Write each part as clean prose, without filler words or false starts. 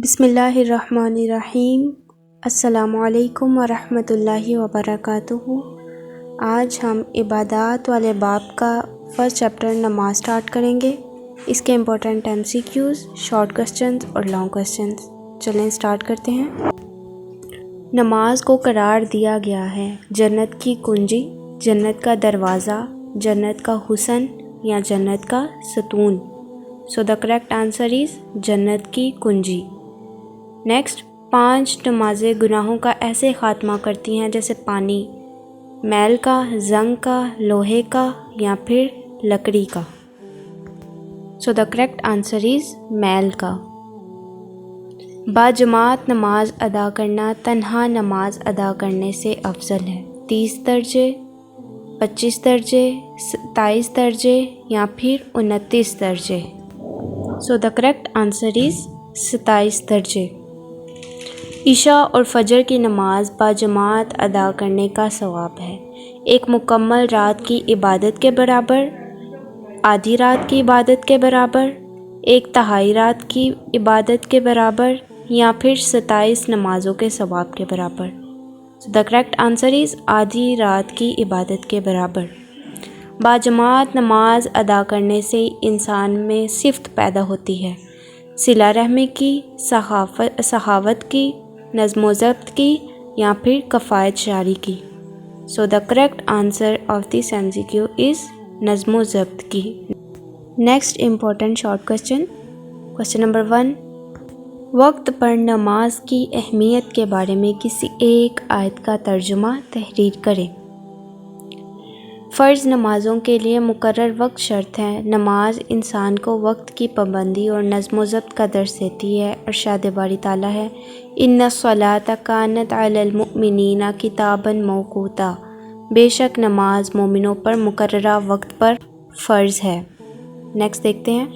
بسم اللہ الرحمن الرحیم۔ السلام علیکم ورحمۃ اللہ وبرکاتہ۔ آج ہم عبادات والے باب کا فرسٹ چیپٹر نماز سٹارٹ کریں گے۔ اس کے امپورٹنٹ MCQs، شارٹ کوسچنز اور لانگ کوسچنز۔ چلیں سٹارٹ کرتے ہیں۔ نماز کو قرار دیا گیا ہے جنت کی کنجی، جنت کا دروازہ، جنت کا حسن یا جنت کا ستون۔ So the correct answer is جنت کی کنجی۔ نیکسٹ، 5 نمازیں گناہوں کا ایسے خاتمہ کرتی ہیں جیسے پانی، میل کا، زنگ کا، لوہے کا یا پھر لکڑی کا۔ So the correct answer is میل کا۔ باجماعت نماز ادا کرنا تنہا نماز ادا کرنے سے افضل ہے۔ 30 درجے، 25 درجے، 27 درجے یا پھر 29 درجے۔ So the correct answer is 27 درجے۔ عشاء اور فجر کی نماز باجماعت ادا کرنے کا ثواب ہے۔ ایک مکمل رات کی عبادت کے برابر، آدھی رات کی عبادت کے برابر، 1/3 رات کی عبادت کے برابر یا پھر 27 نمازوں کے ثواب کے برابر۔ So the correct answer is آدھی رات کی عبادت کے برابر۔ باجماعت نماز ادا کرنے سے انسان میں صفت پیدا ہوتی ہے، صلہ رحمی کی، سخاوت کی، نظم و ضبط کی یا پھر کفایت شعری کی۔ So the correct answer of this MCQ is نظم و ضبط کی۔ Next important short question. Question number 1، وقت پر نماز کی اہمیت کے بارے میں کسی ایک آیت کا ترجمہ تحریر کریں۔ فرض نمازوں کے لیے مقرر وقت شرط ہے۔ نماز انسان کو وقت کی پابندی اور نظم و ضبط کا درس دیتی ہے۔ ارشاد باری تعالیٰ ہے، اِنَّ الصَّلَاةَ كَانَتْ عَلَى الْمُؤْمِنِينَ كِتَابًا مَوْقُوتًا، بے شک نماز مومنوں پر مقررہ وقت پر فرض ہے۔ نیکسٹ دیکھتے ہیں،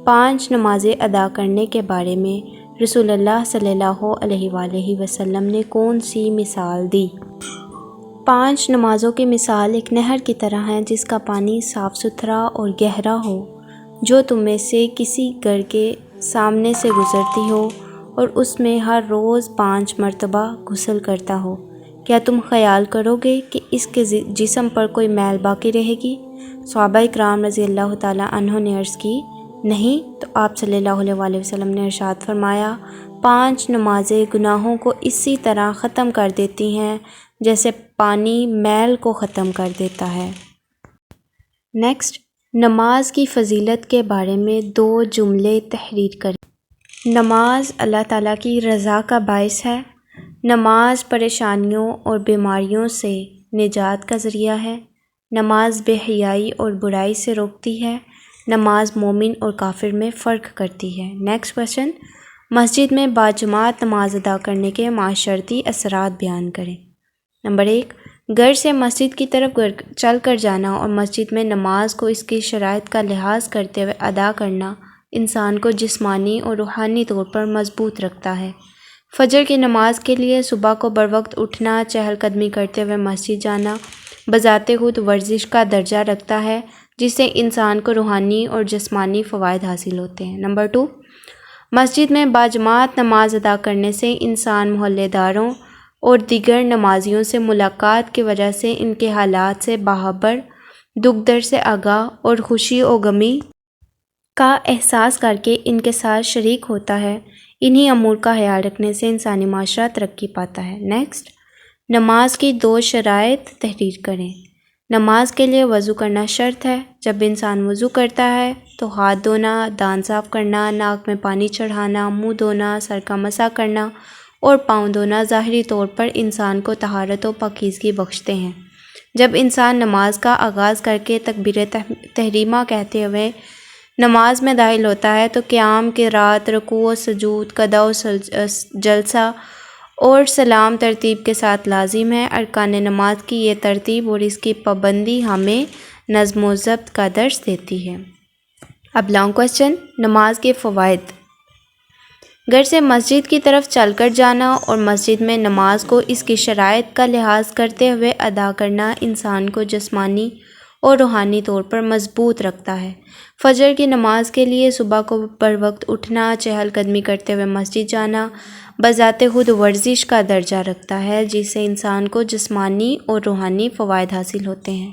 5 نمازیں ادا کرنے کے بارے میں رسول اللہ صلی اللہ علیہ وآلہ وسلم نے کون سی مثال دی؟ 5 نمازوں کی مثال ایک نہر کی طرح ہے جس کا پانی صاف ستھرا اور گہرا ہو، جو تم میں سے کسی گھر کے سامنے سے گزرتی ہو اور اس میں ہر روز 5 مرتبہ غسل کرتا ہو۔ کیا تم خیال کرو گے کہ اس کے جسم پر کوئی میل باقی رہے گی؟ صحابہ اکرام رضی اللہ تعالیٰ عنہ نے عرض کی، نہیں، تو آپ صلی اللہ علیہ وآلہ وسلم نے ارشاد فرمایا، 5 نمازیں گناہوں کو اسی طرح ختم کر دیتی ہیں جیسے پانی میل کو ختم کر دیتا ہے۔ نیکسٹ، نماز کی فضیلت کے بارے میں 2 جملے تحریر کریں۔ نماز اللہ تعالیٰ کی رضا کا باعث ہے۔ نماز پریشانیوں اور بیماریوں سے نجات کا ذریعہ ہے۔ نماز بے حیائی اور برائی سے روکتی ہے۔ نماز مومن اور کافر میں فرق کرتی ہے۔ نیکسٹ کوسچن، مسجد میں باجماعت نماز ادا کرنے کے معاشرتی اثرات بیان کریں۔ نمبر 1، گھر سے مسجد کی طرف چل کر جانا اور مسجد میں نماز کو اس کی شرائط کا لحاظ کرتے ہوئے ادا کرنا انسان کو جسمانی اور روحانی طور پر مضبوط رکھتا ہے۔ فجر کی نماز کے لیے صبح کو بروقت اٹھنا، چہل قدمی کرتے ہوئے مسجد جانا بذات خود ورزش کا درجہ رکھتا ہے، جس سے انسان کو روحانی اور جسمانی فوائد حاصل ہوتے ہیں۔ نمبر 2، مسجد میں باجماعت نماز ادا کرنے سے انسان محلے داروں اور دیگر نمازیوں سے ملاقات کی وجہ سے ان کے حالات سے باخبر، دکھ درد سے آگاہ اور خوشی و غمی کا احساس کر کے ان کے ساتھ شریک ہوتا ہے۔ انہی امور کا خیال رکھنے سے انسانی معاشرہ ترقی پاتا ہے۔ نیکسٹ، نماز کی 2 شرائط تحریر کریں۔ نماز کے لیے وضو کرنا شرط ہے۔ جب انسان وضو کرتا ہے تو ہاتھ دھونا، دان صاف کرنا، ناک میں پانی چڑھانا، منہ دھونا، سر کا مسح کرنا اور پاؤں دھونا ظاہری طور پر انسان کو طہارت و پاکیزگی بخشتے ہیں۔ جب انسان نماز کا آغاز کر کے تکبیر تحریمہ کہتے ہوئے نماز میں داخل ہوتا ہے تو قیام، قرات، رکوع و سجود، قعدہ و جلسہ اور سلام ترتیب کے ساتھ لازم ہے۔ ارکان نماز کی یہ ترتیب اور اس کی پابندی ہمیں نظم و ضبط کا درس دیتی ہے۔ اب لانگ کوسچن، نماز کے فوائد۔ گھر سے مسجد کی طرف چل کر جانا اور مسجد میں نماز کو اس کی شرائط کا لحاظ کرتے ہوئے ادا کرنا انسان کو جسمانی اور روحانی طور پر مضبوط رکھتا ہے۔ فجر کی نماز کے لیے صبح کو بروقت اٹھنا، چہل قدمی کرتے ہوئے مسجد جانا بذات خود ورزش کا درجہ رکھتا ہے، جس سے انسان کو جسمانی اور روحانی فوائد حاصل ہوتے ہیں۔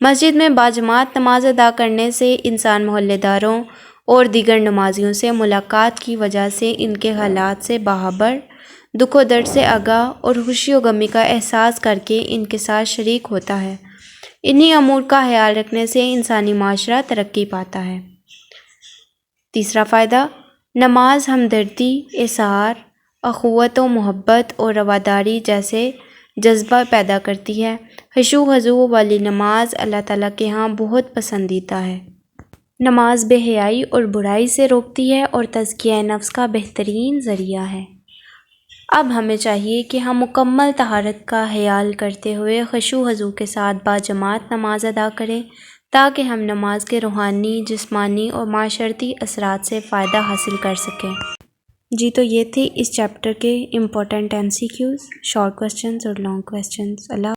مسجد میں باجماعت نماز ادا کرنے سے انسان محلے داروں اور دیگر نمازیوں سے ملاقات کی وجہ سے ان کے حالات سے باخبر، دکھ و درد سے آگاہ اور خوشی و غمی کا احساس کر کے ان کے ساتھ شریک ہوتا ہے۔ انہی امور کا خیال رکھنے سے انسانی معاشرہ ترقی پاتا ہے۔ تیسرا فائدہ، نماز ہمدردی، اظہار اخوت و محبت اور رواداری جیسے جذبہ پیدا کرتی ہے۔ خشوع و خضوع والی نماز اللہ تعالیٰ کے ہاں بہت پسندیدہ ہے۔ نماز بے حیائی اور برائی سے روکتی ہے اور تزکیہ نفس کا بہترین ذریعہ ہے۔ اب ہمیں چاہیے کہ ہم مکمل طہارت کا خیال کرتے ہوئے خشوع و خضوع کے ساتھ باجماعت نماز ادا کریں تاکہ ہم نماز کے روحانی، جسمانی اور معاشرتی اثرات سے فائدہ حاصل کر سکیں۔ جی تو یہ تھے اس چیپٹر کے امپورٹنٹ MCQs، شارٹ کوسچنز اور لانگ کوسچنز۔ اللہ